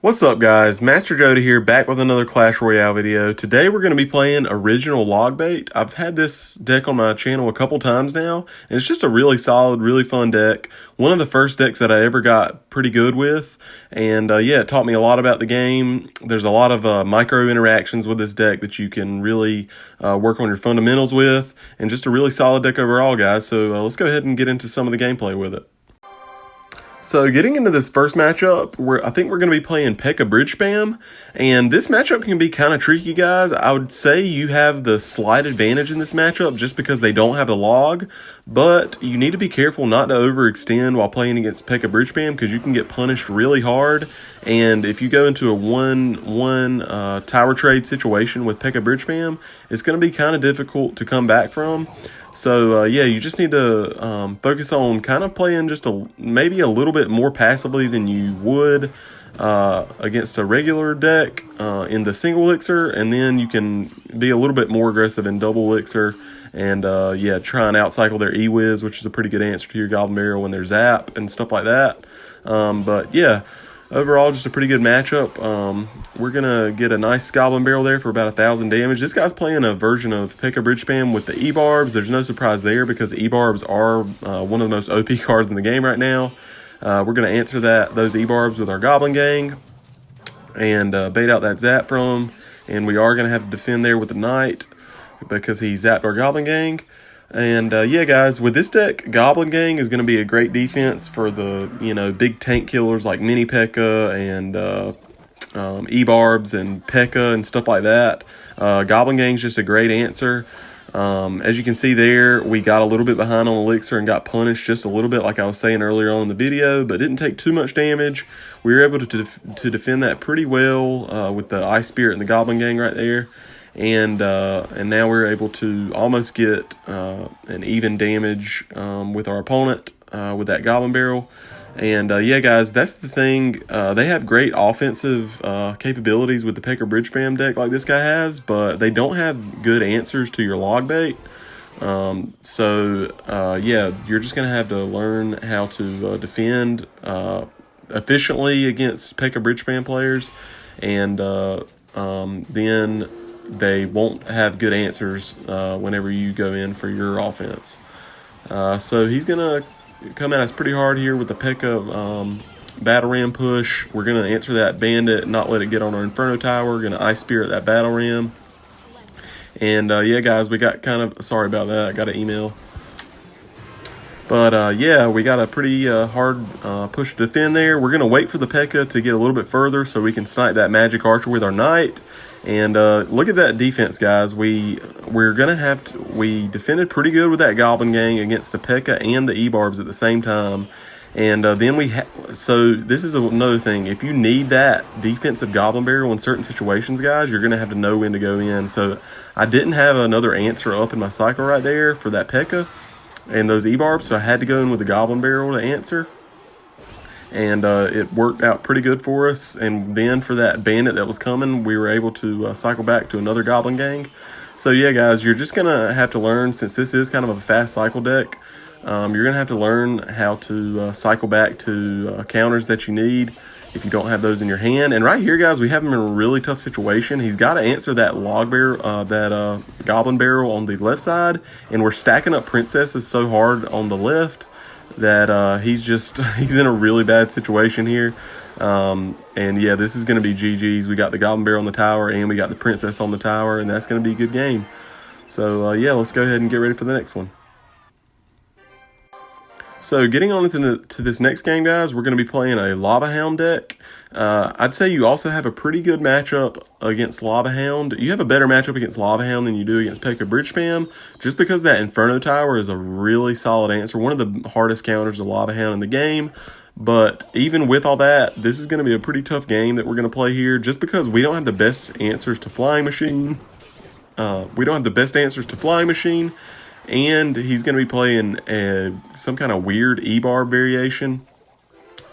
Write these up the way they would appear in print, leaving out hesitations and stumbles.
What's up guys, Master Jody here, back with another Clash Royale video. Today we're going to be playing Original Logbait. I've had this deck on my channel a couple times now, and it's just a really solid, really fun deck. One of the first decks that I ever got pretty good with, and yeah, it taught me a lot about the game. There's a lot of micro interactions with this deck that you can really work on your fundamentals with, and just a really solid deck overall, guys. So let's go ahead and get into some of the gameplay with it. So getting into this first matchup, I think we're going to be playing P.E.K.K.A. Bridge Spam, and this matchup can be kind of tricky, guys. I would say you have the slight advantage in this matchup just because they don't have the log, but you need to be careful not to overextend while playing against P.E.K.K.A. Bridge Spam because you can get punished really hard, and if you go into a 1-1 tower trade situation with P.E.K.K.A. Bridge Spam, it's going to be kind of difficult to come back from. So, yeah, you just need to focus on kind of playing just maybe a little bit more passively than you would against a regular deck in the single elixir, and then you can be a little bit more aggressive in double elixir and, yeah, try and outcycle their E-Wiz, which is a pretty good answer to your Goblin Barrel when they're Zap and stuff like that. But, yeah. Overall, just a pretty good matchup. We're going to get a nice Goblin Barrel there for about 1,000 damage. This guy's playing a version of P.E.K.K.A. Bridge Spam with the E-Barbs. There's no surprise there because E-Barbs are one of the most OP cards in the game right now. We're going to answer those E-Barbs with our Goblin Gang and bait out that Zap from him. And we are going to have to defend there with the Knight because he zapped our Goblin Gang. And yeah, guys, with this deck, Goblin Gang is going to be a great defense for the, big tank killers like Mini P.E.K.K.A. and E-Barbs and P.E.K.K.A. and stuff like that. Goblin Gang is just a great answer. As you can see there, we got a little bit behind on Elixir and got punished just a little bit like I was saying earlier on in the video, but didn't take too much damage. We were able to defend that pretty well with the Ice Spirit and the Goblin Gang right there. And now we're able to almost get an even damage with our opponent with that Goblin Barrel. And yeah, guys, that's the thing. They have great offensive capabilities with the P.E.K.K.A. Bridge Spam deck like this guy has, but they don't have good answers to your log bait. So yeah, you're just going to have to learn how to defend efficiently against P.E.K.K.A. Bridge Spam players. And then they won't have good answers whenever you go in for your offense. So he's going to come at us pretty hard here with the P.E.K.K.A. Battle Ram push. We're going to answer that Bandit, not let it get on our Inferno Tower. We're going to Ice Spirit that Battle Ram. And yeah, guys, we got sorry about that. I got an email. But yeah, we got a pretty hard push to defend there. We're going to wait for the P.E.K.K.A. to get a little bit further so we can snipe that Magic Archer with our Knight. And look at that defense, guys. We defended pretty good with that Goblin Gang against the P.E.K.K.A. and the E-Barbs at the same time. And then so this is another thing. If you need that defensive Goblin Barrel in certain situations, guys, you're going to have to know when to go in. So I didn't have another answer up in my cycle right there for that P.E.K.K.A. and those E-Barbs, so I had to go in with the Goblin Barrel to answer. And it worked out pretty good for us. And then for that Bandit that was coming, we were able to cycle back to another Goblin Gang. So yeah, guys, you're just going to have to learn, since this is kind of a fast cycle deck, you're going to have to learn how to cycle back to counters that you need if you don't have those in your hand. And right here, guys, we have him in a really tough situation. He's got to answer that Goblin Barrel on the left side, and we're stacking up Princesses so hard on the left that he's in a really bad situation here. And yeah, this is going to be GG's. We got the Goblin Barrel on the tower, and we got the Princess on the tower, and that's going to be a good game. So yeah, let's go ahead and get ready for the next one. So getting on to this next game, guys, we're going to be playing a Lava Hound deck. I'd say you also have a pretty good matchup against Lava Hound. You have a better matchup against Lava Hound than you do against P.E.K.K.A. Bridge Spam, just because that Inferno Tower is a really solid answer. One of the hardest counters to Lava Hound in the game. But even with all that, this is going to be a pretty tough game that we're going to play here, just because we don't have the best answers to Flying Machine. And he's going to be playing some kind of weird E-Barb variation.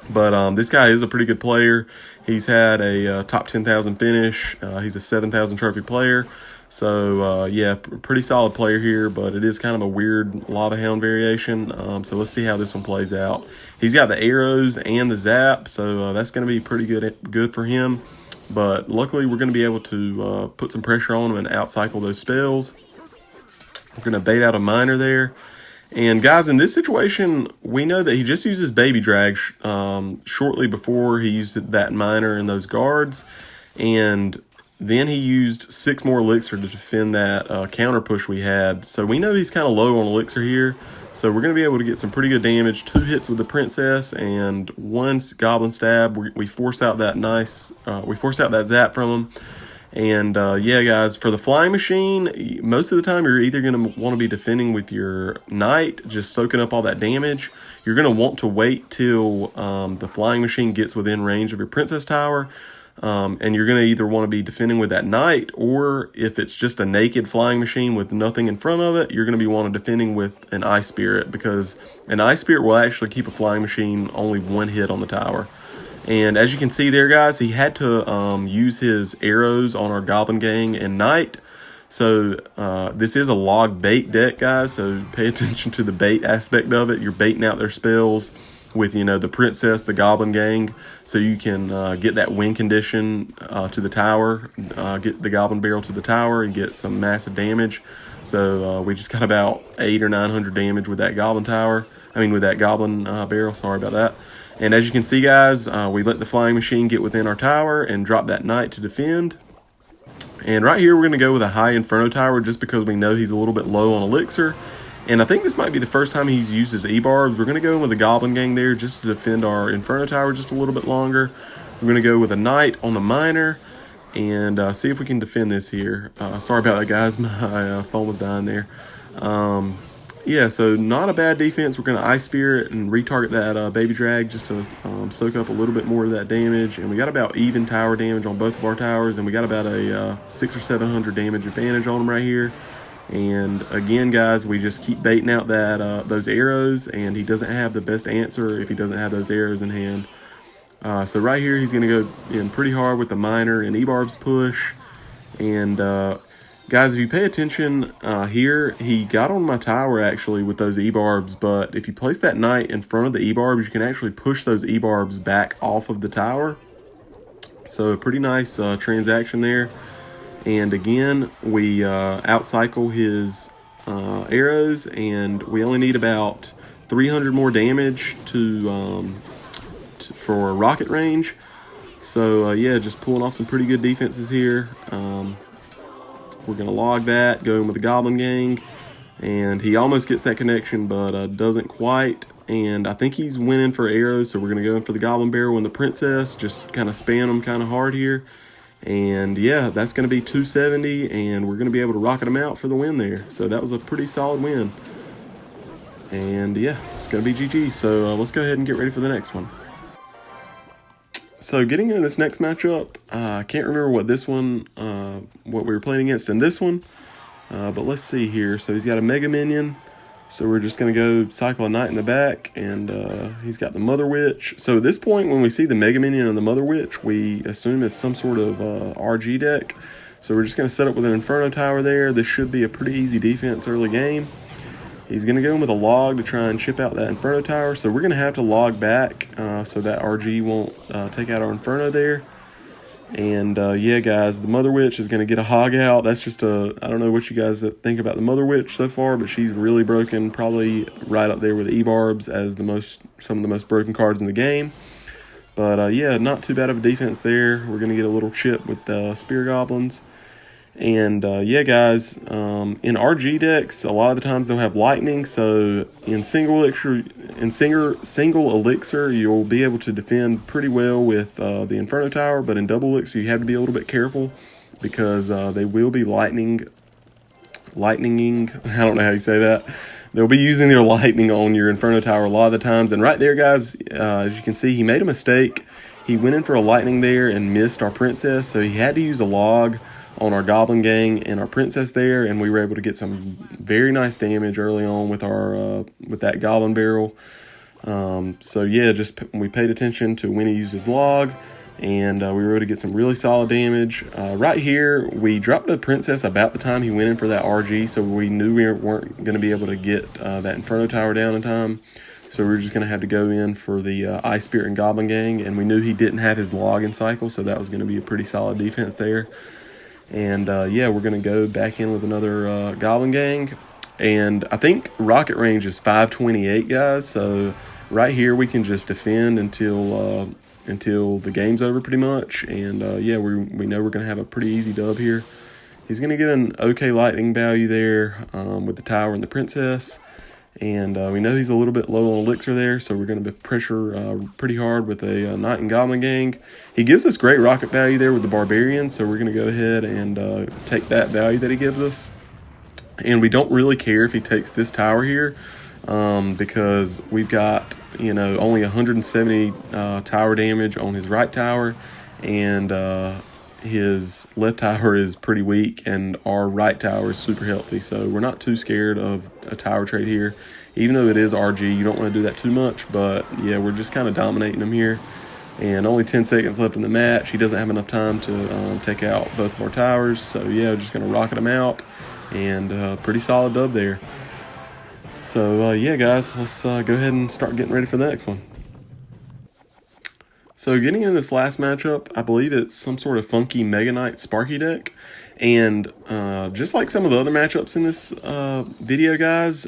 But this guy is a pretty good player. He's had a top 10,000 finish. He's a 7,000 trophy player. So yeah, pretty solid player here, but it is kind of a weird Lava Hound variation. So let's see how this one plays out. He's got the arrows and the zap, so that's going to be pretty good for him. But luckily, we're going to be able to put some pressure on him and outcycle those spells. We're going to bait out a miner there. And guys, in this situation, we know that he just uses Baby Drag shortly before he used that miner and those guards. And then he used 6 more elixir to defend that counter push we had. So we know he's kind of low on elixir here. So we're going to be able to get some pretty good damage. 2 hits with the princess and 1 goblin stab. We force out that we force out that zap from him. And yeah, guys, for the flying machine, most of the time you're either going to want to be defending with your knight, just soaking up all that damage. You're going to want to wait till the flying machine gets within range of your princess tower. And you're going to either want to be defending with that knight, or if it's just a naked flying machine with nothing in front of it, you're going to be wanting defending with an ice spirit, because an ice spirit will actually keep a flying machine only 1 hit on the tower. And as you can see there, guys, he had to use his arrows on our Goblin Gang and Knight. So this is a log bait deck, guys, so pay attention to the bait aspect of it. You're baiting out their spells with, the Princess, the Goblin Gang, so you can get that win condition to the tower, get the Goblin Barrel to the tower, and get some massive damage. So we just got about 800 or 900 damage with that Goblin Tower. With that Goblin Barrel, sorry about that. And as you can see, guys, we let the flying machine get within our tower and drop that knight to defend. And right here, we're going to go with a high Inferno Tower just because we know he's a little bit low on elixir. And I think this might be the first time he's used his E-Barbs. We're going to go in with a Goblin Gang there just to defend our Inferno Tower just a little bit longer. We're going to go with a knight on the miner and see if we can defend this here. Sorry about that, guys. My phone was dying there. Yeah, so not a bad defense. We're going to Ice Spirit and retarget that Baby Drag just to soak up a little bit more of that damage. And we got about even tower damage on both of our towers, and we got about a 600 or 700 damage advantage on them right here. And again, guys, we just keep baiting out that those arrows, and he doesn't have the best answer if he doesn't have those arrows in hand. So right here, he's going to go in pretty hard with the miner and E-Barb's push. And guys, if you pay attention here, he got on my tower actually with those E-Barbs, but if you place that knight in front of the E-Barbs, you can actually push those E-Barbs back off of the tower. So a pretty nice transaction there. And again, we outcycle his arrows, and we only need about 300 more damage for rocket range. So yeah, just pulling off some pretty good defenses here. We're going to log that, go in with the Goblin Gang, and he almost gets that connection, but doesn't quite. And I think he's winning for arrows, so we're going to go in for the Goblin Barrel and the Princess, just kind of spam him kind of hard here. And yeah, that's going to be 270, and we're going to be able to rocket him out for the win there. So that was a pretty solid win. And yeah, it's going to be GG. So let's go ahead and get ready for the next one. So getting into this next matchup, I can't remember what this one, what we were playing against in this one, but let's see here. So he's got a Mega Minion, so we're just going to go cycle a Knight in the back, and he's got the Mother Witch. So at this point, when we see the Mega Minion and the Mother Witch, we assume it's some sort of RG deck. So we're just going to set up with an Inferno Tower there. This should be a pretty easy defense early game. He's going to go in with a log to try and chip out that Inferno Tower. So we're going to have to log back so that RG won't take out our Inferno there. And yeah, guys, the Mother Witch is going to get a hog out. That's just I don't know what you guys think about the Mother Witch so far, but she's really broken, probably right up there with E-Barbs as some of the most broken cards in the game. But yeah, not too bad of a defense there. We're going to get a little chip with Spear Goblins. And yeah, guys, in RG decks, a lot of the times they'll have lightning. So in single elixir, you'll be able to defend pretty well with the Inferno Tower. But in double elixir, you have to be a little bit careful because they will be lightning. I don't know how you say that. They'll be using their lightning on your Inferno Tower a lot of the times. And right there, guys, as you can see, he made a mistake. He went in for a lightning there and missed our Princess, so he had to use a log on our Goblin Gang and our Princess there, and we were able to get some very nice damage early on with our with that Goblin Barrel. So yeah, we paid attention to when he used his log, and we were able to get some really solid damage. Right here, we dropped a princess about the time he went in for that RG, so we knew we weren't going to be able to get that Inferno Tower down in time. So we were just going to have to go in for the Ice Spirit and Goblin Gang, and we knew he didn't have his login cycle, so that was going to be a pretty solid defense there. And yeah, we're going to go back in with another Goblin Gang. And I think rocket range is 528, guys, so right here we can just defend until the game's over pretty much. And yeah, we know we're going to have a pretty easy dub here. He's going to get an okay lightning value there with the tower and the princess. And we know he's a little bit low on elixir there, so we're going to pressure pretty hard with a Knight and Goblin Gang. He gives us great rocket value there with the Barbarian, so we're going to go ahead and take that value that he gives us. And we don't really care if he takes this tower here because we've got, you know, only 170 tower damage on his right tower, and his left tower is pretty weak, and our right tower is super healthy. So we're not too scared of a tower trade here. Even though it is RG, you don't want to do that too much. But yeah, we're just kind of dominating him here. And only 10 seconds left in the match. He doesn't have enough time to take out both of our towers. So yeah, we're just going to rocket him out. And pretty solid dub there. So yeah, guys, let's go ahead and start getting ready for the next one. So getting into this last matchup, I believe it's some sort of funky Mega Knight Sparky deck. And just like some of the other matchups in this video, guys,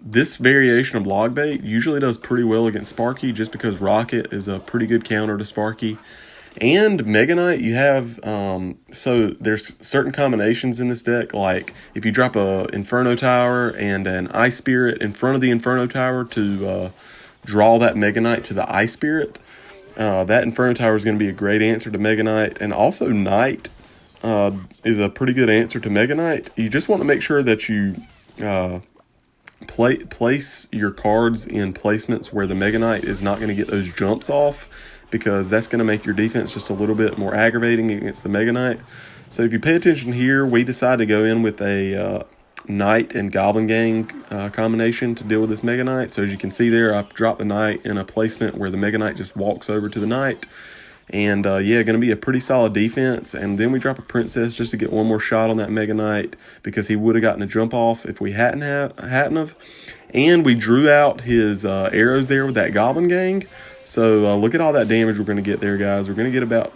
this variation of log bait usually does pretty well against Sparky just because Rocket is a pretty good counter to Sparky. And Mega Knight, you have, so there's certain combinations in this deck, like if you drop a Inferno Tower and an Ice Spirit in front of the Inferno Tower to draw that Mega Knight to the Ice Spirit, that Inferno Tower is going to be a great answer to Mega Knight. And also Knight is a pretty good answer to Mega Knight. You just want to make sure that you place your cards in placements where the Mega Knight is not going to get those jumps off, because that's going to make your defense just a little bit more aggravating against the Mega Knight. So if you pay attention here, we decide to go in with a Knight and Goblin Gang combination to deal with this Mega Knight. So as you can see there, I've dropped the Knight in a placement where the Mega Knight just walks over to the Knight. And yeah, going to be a pretty solid defense. And then we drop a Princess just to get one more shot on that Mega Knight, because he would have gotten a jump off if we hadn't have. And we drew out his arrows there with that Goblin Gang. So look at all that damage we're going to get there, guys. We're going to get about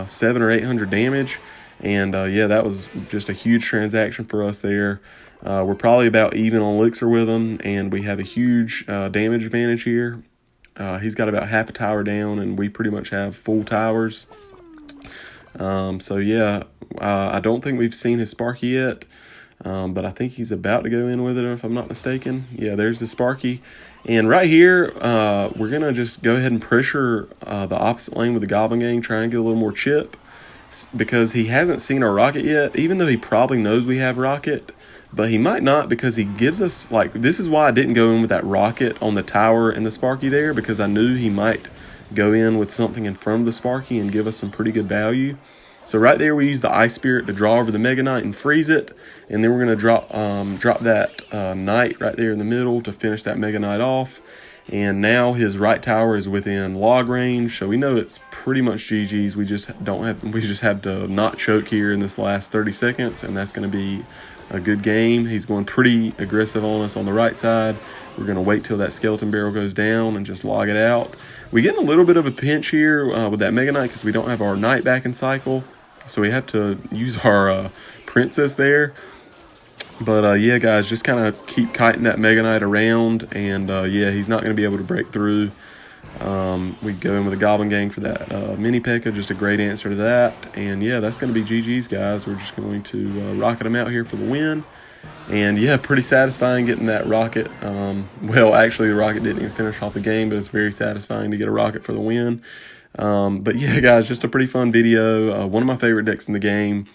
700 or 800 damage. And yeah, that was just a huge transaction for us there. We're probably about even on elixir with him, and we have a huge damage advantage here. He's got about half a tower down, and we pretty much have full towers. So yeah, I don't think we've seen his Sparky yet, but I think he's about to go in with it, if I'm not mistaken. Yeah, there's the Sparky. And right here, we're going to just go ahead and pressure the opposite lane with the Goblin Gang, try and get a little more chip, because he hasn't seen our Rocket yet, even though he probably knows we have Rocket. But he might not, because he gives us, like, this is why I didn't go in with that Rocket on the tower and the Sparky there, because I knew he might go in with something in front of the Sparky and give us some pretty good value. So right there, we use the Ice Spirit to draw over the Mega Knight and freeze it. And then we're going to drop that Knight right there in the middle to finish that Mega Knight off. And now his right tower is within log range, so we know it's pretty much GG's. We just have to not choke here in this last 30 seconds, and that's going to be a good game. He's going pretty aggressive on us on the right side. We're going to wait till that skeleton barrel goes down and just log it out. We get a little bit of a pinch here with that Mega Knight, because we don't have our Knight back in cycle, so we have to use our Princess there. But yeah, guys, just kind of keep kiting that Mega Knight around, and yeah, he's not going to be able to break through. We go in with a Goblin Gang for that mini P.E.K.K.A, just a great answer to that. And yeah, that's going to be GG's, guys. We're just going to rocket him out here for the win. And yeah, pretty satisfying getting that Rocket. Well, actually, the Rocket didn't even finish off the game, but it's very satisfying to get a Rocket for the win. But yeah, guys, just a pretty fun video. One of my favorite decks in the game.